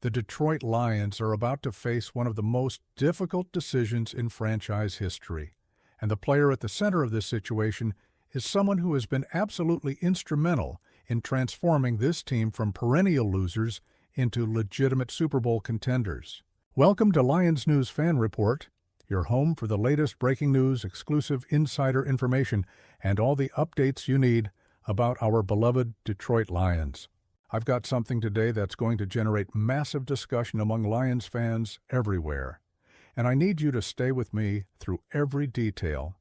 The Detroit Lions are about to face one of the most difficult decisions in franchise history, and the player at the center of this situation is someone who has been absolutely instrumental in transforming this team from perennial losers into legitimate Super Bowl contenders. Welcome to Lions News Fan Report, your home for the latest breaking news, exclusive insider information, and all the updates you need about our beloved Detroit Lions. I've got something today that's going to generate massive discussion among Lions fans everywhere, and I need you to stay with me through every detail,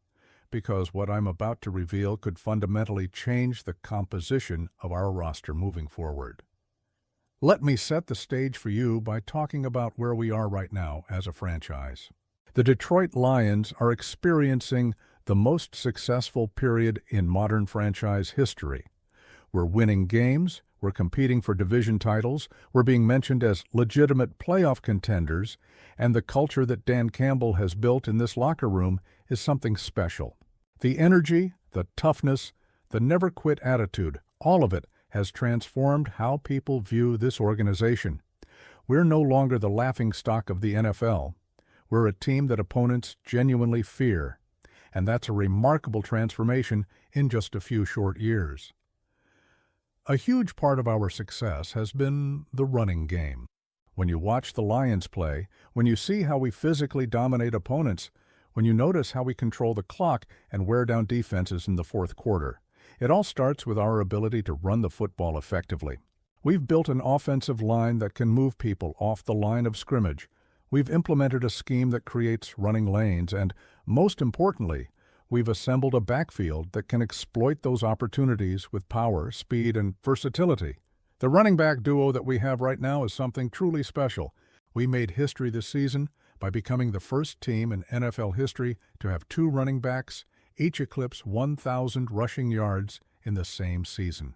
because what I'm about to reveal could fundamentally change the composition of our roster moving forward. Let me set the stage for you by talking about where we are right now as a franchise. The Detroit Lions are experiencing the most successful period in modern franchise history. We're winning games, we're competing for division titles, we're being mentioned as legitimate playoff contenders, and the culture that Dan Campbell has built in this locker room is something special. The energy, the toughness, the never-quit attitude, all of it has transformed how people view this organization. We're no longer the laughingstock of the NFL. We're a team that opponents genuinely fear, and that's a remarkable transformation in just a few short years. A huge part of our success has been the running game. When you watch the Lions play, when you see how we physically dominate opponents, when you notice how we control the clock and wear down defenses in the fourth quarter, it all starts with our ability to run the football effectively. We've built an offensive line that can move people off the line of scrimmage. We've implemented a scheme that creates running lanes, and most importantly, we've assembled a backfield that can exploit those opportunities with power, speed, and versatility. The running back duo that we have right now is something truly special. We made history this season by becoming the first team in NFL history to have two running backs each eclipse 1,000 rushing yards in the same season.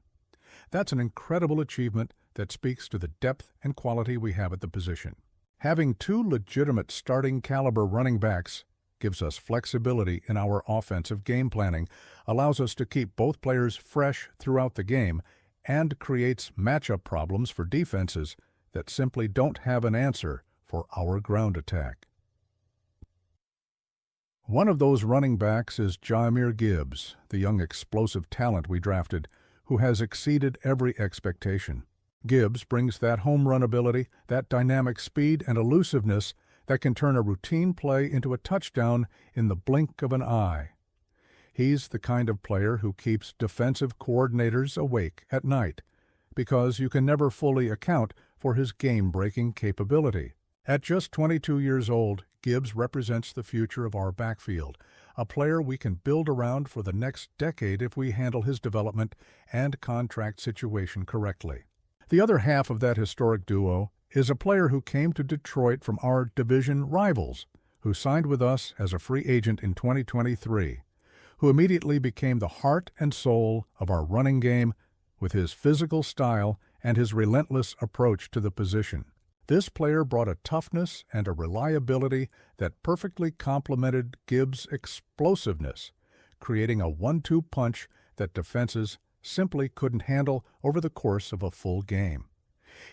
That's an incredible achievement that speaks to the depth and quality we have at the position. Having two legitimate starting caliber running backs gives us flexibility in our offensive game planning, allows us to keep both players fresh throughout the game, and creates matchup problems for defenses that simply don't have an answer for our ground attack. One of those running backs is Jahmyr Gibbs, the young explosive talent we drafted, who has exceeded every expectation. Gibbs brings that home run ability, that dynamic speed and elusiveness that can turn a routine play into a touchdown in the blink of an eye. He's the kind of player who keeps defensive coordinators awake at night, because you can never fully account for his game-breaking capability. At just 22 years old, Gibbs represents the future of our backfield, a player we can build around for the next decade if we handle his development and contract situation correctly. The other half of that historic duo is a player who came to Detroit from our division rivals, who signed with us as a free agent in 2023, who immediately became the heart and soul of our running game with his physical style and his relentless approach to the position. This player brought a toughness and a reliability that perfectly complemented Gibbs' explosiveness, creating a 1-2 punch that defenses simply couldn't handle over the course of a full game.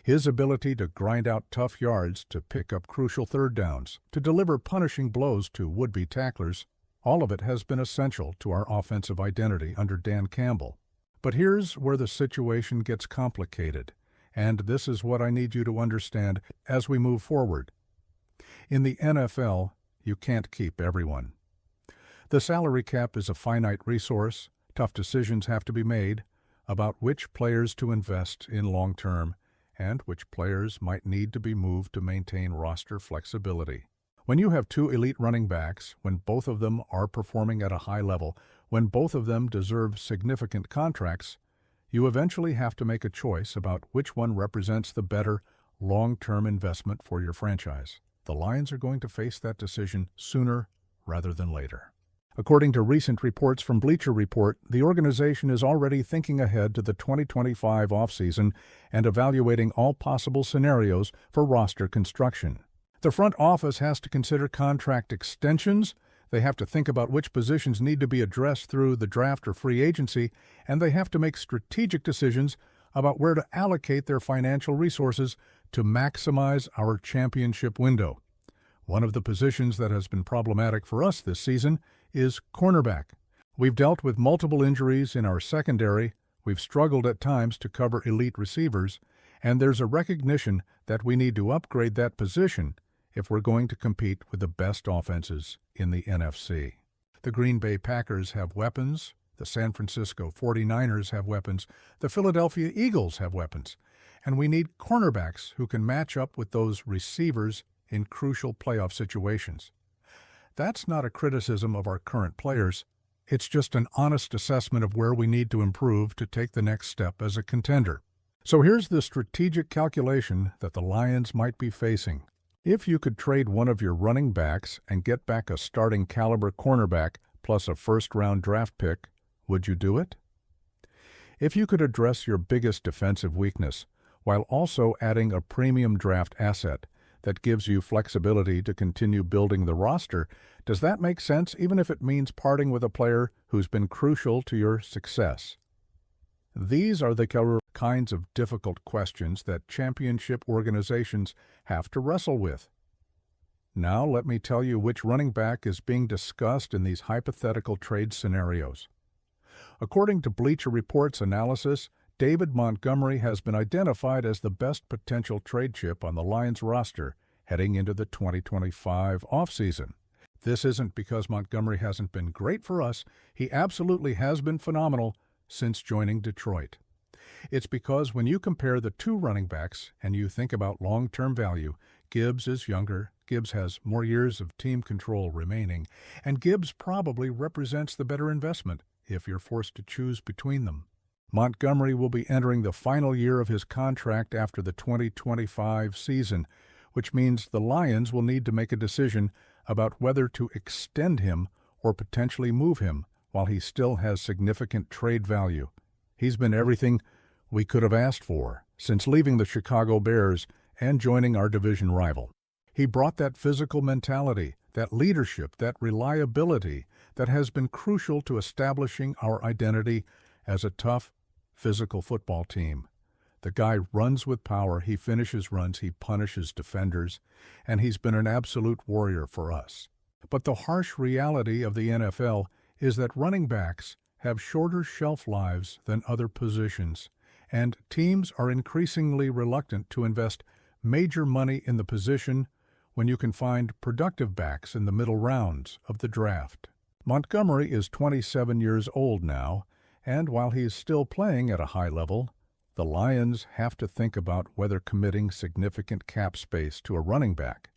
His ability to grind out tough yards, to pick up crucial third downs, to deliver punishing blows to would-be tacklers, all of it has been essential to our offensive identity under Dan Campbell. But here's where the situation gets complicated, and this is what I need you to understand as we move forward. In the NFL, you can't keep everyone. The salary cap is a finite resource. Tough decisions have to be made about which players to invest in long-term and which players might need to be moved to maintain roster flexibility. When you have two elite running backs, when both of them are performing at a high level, when both of them deserve significant contracts, you eventually have to make a choice about which one represents the better long-term investment for your franchise. The Lions are going to face that decision sooner rather than later. According to recent reports from Bleacher Report, the organization is already thinking ahead to the 2025 offseason and evaluating all possible scenarios for roster construction. The front office has to consider contract extensions, they have to think about which positions need to be addressed through the draft or free agency, and they have to make strategic decisions about where to allocate their financial resources to maximize our championship window. One of the positions that has been problematic for us this season is cornerback. We've dealt with multiple injuries in our secondary, we've struggled at times to cover elite receivers, and there's a recognition that we need to upgrade that position if we're going to compete with the best offenses in the NFC. The Green Bay Packers have weapons, the San Francisco 49ers have weapons, the Philadelphia Eagles have weapons, and we need cornerbacks who can match up with those receivers in crucial playoff situations. That's not a criticism of our current players. It's just an honest assessment of where we need to improve to take the next step as a contender. So here's the strategic calculation that the Lions might be facing. If you could trade one of your running backs and get back a starting caliber cornerback plus a first-round draft pick, would you do it? If you could address your biggest defensive weakness while also adding a premium draft asset that gives you flexibility to continue building the roster, does that make sense even if it means parting with a player who's been crucial to your success? These are the kinds of difficult questions that championship organizations have to wrestle with. Now let me tell you which running back is being discussed in these hypothetical trade scenarios. According to Bleacher Report's analysis, David Montgomery has been identified as the best potential trade chip on the Lions roster heading into the 2025 offseason. This isn't because Montgomery hasn't been great for us. He absolutely has been phenomenal since joining Detroit. It's because when you compare the two running backs and you think about long-term value, Gibbs is younger, Gibbs has more years of team control remaining, and Gibbs probably represents the better investment if you're forced to choose between them. Montgomery will be entering the final year of his contract after the 2025 season, which means the Lions will need to make a decision about whether to extend him or potentially move him while he still has significant trade value. He's been everything we could have asked for since leaving the Chicago Bears and joining our division rival. He brought that physical mentality, that leadership, that reliability that has been crucial to establishing our identity as a tough, physical football team. The guy runs with power, he finishes runs, he punishes defenders, and he's been an absolute warrior for us. But the harsh reality of the NFL is that running backs have shorter shelf lives than other positions, and teams are increasingly reluctant to invest major money in the position when you can find productive backs in the middle rounds of the draft. Montgomery is 27 years old now, and while he is still playing at a high level, the Lions have to think about whether committing significant cap space to a running back.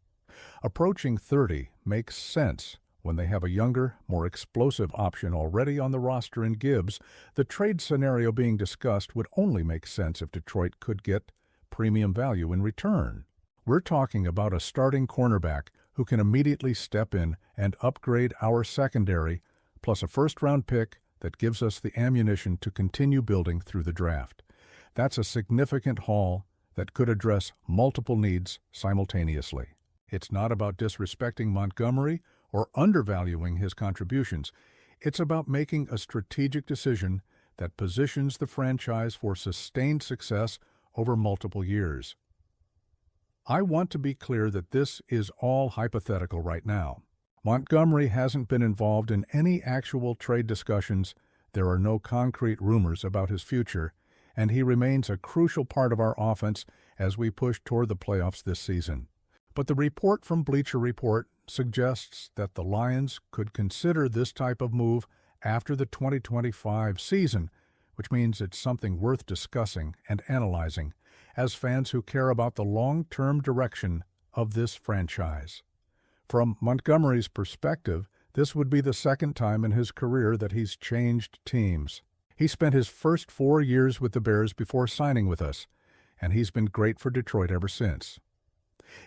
Approaching 30 makes sense when they have a younger, more explosive option already on the roster in Gibbs. The trade scenario being discussed would only make sense if Detroit could get premium value in return. We're talking about a starting cornerback who can immediately step in and upgrade our secondary, plus a first-round pick that gives us the ammunition to continue building through the draft. That's a significant haul that could address multiple needs simultaneously. It's not about disrespecting Montgomery or undervaluing his contributions. It's about making a strategic decision that positions the franchise for sustained success over multiple years. I want to be clear that this is all hypothetical right now. Montgomery hasn't been involved in any actual trade discussions, there are no concrete rumors about his future, and he remains a crucial part of our offense as we push toward the playoffs this season. But the report from Bleacher Report suggests that the Lions could consider this type of move after the 2025 season, which means it's something worth discussing and analyzing as fans who care about the long-term direction of this franchise. From Montgomery's perspective, this would be the second time in his career that he's changed teams. He spent his first 4 years with the Bears before signing with us, and he's been great for Detroit ever since.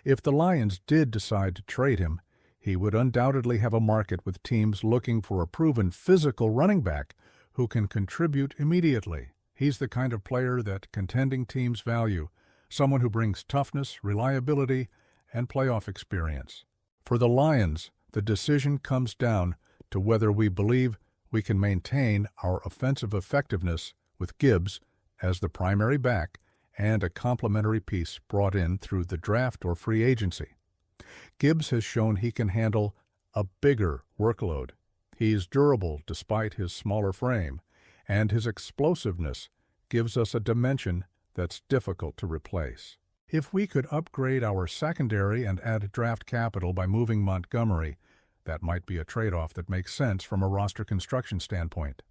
If the Lions did decide to trade him, he would undoubtedly have a market with teams looking for a proven physical running back who can contribute immediately. He's the kind of player that contending teams value, someone who brings toughness, reliability, and playoff experience. For the Lions, the decision comes down to whether we believe we can maintain our offensive effectiveness with Gibbs as the primary back and a complementary piece brought in through the draft or free agency. Gibbs has shown he can handle a bigger workload. He's durable despite his smaller frame, and his explosiveness gives us a dimension that's difficult to replace. If we could upgrade our secondary and add draft capital by moving Montgomery, that might be a trade-off that makes sense from a roster construction standpoint.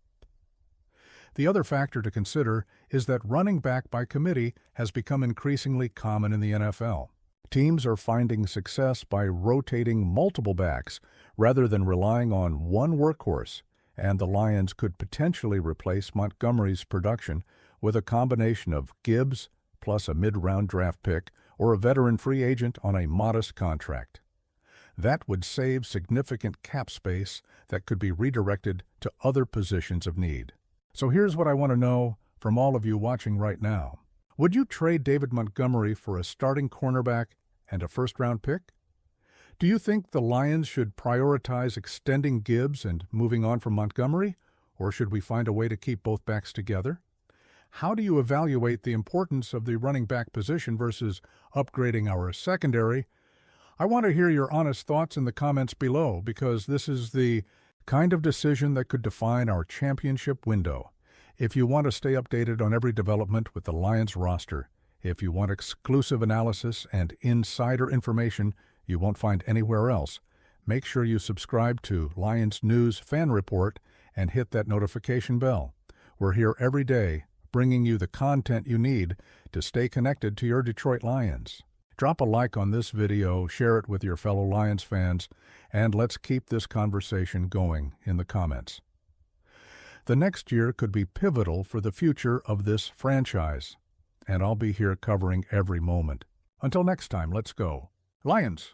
The other factor to consider is that running back by committee has become increasingly common in the NFL. Teams are finding success by rotating multiple backs rather than relying on one workhorse, and the Lions could potentially replace Montgomery's production with a combination of Gibbs plus a mid-round draft pick or a veteran free agent on a modest contract. That would save significant cap space that could be redirected to other positions of need. So here's what I want to know from all of you watching right now. Would you trade David Montgomery for a starting cornerback and a first-round pick? Do you think the Lions should prioritize extending Gibbs and moving on from Montgomery, or should we find a way to keep both backs together? How do you evaluate the importance of the running back position versus upgrading our secondary? I want to hear your honest thoughts in the comments below, because this is the kind of decision that could define our championship window. If you want to stay updated on every development with the Lions roster, if you want exclusive analysis and insider information you won't find anywhere else, make sure you subscribe to Lions News Fan Report and hit that notification bell. We're here every day bringing you the content you need to stay connected to your Detroit Lions. Drop a like on this video, share it with your fellow Lions fans, and let's keep this conversation going in the comments. The next year could be pivotal for the future of this franchise, and I'll be here covering every moment. Until next time, let's go Lions!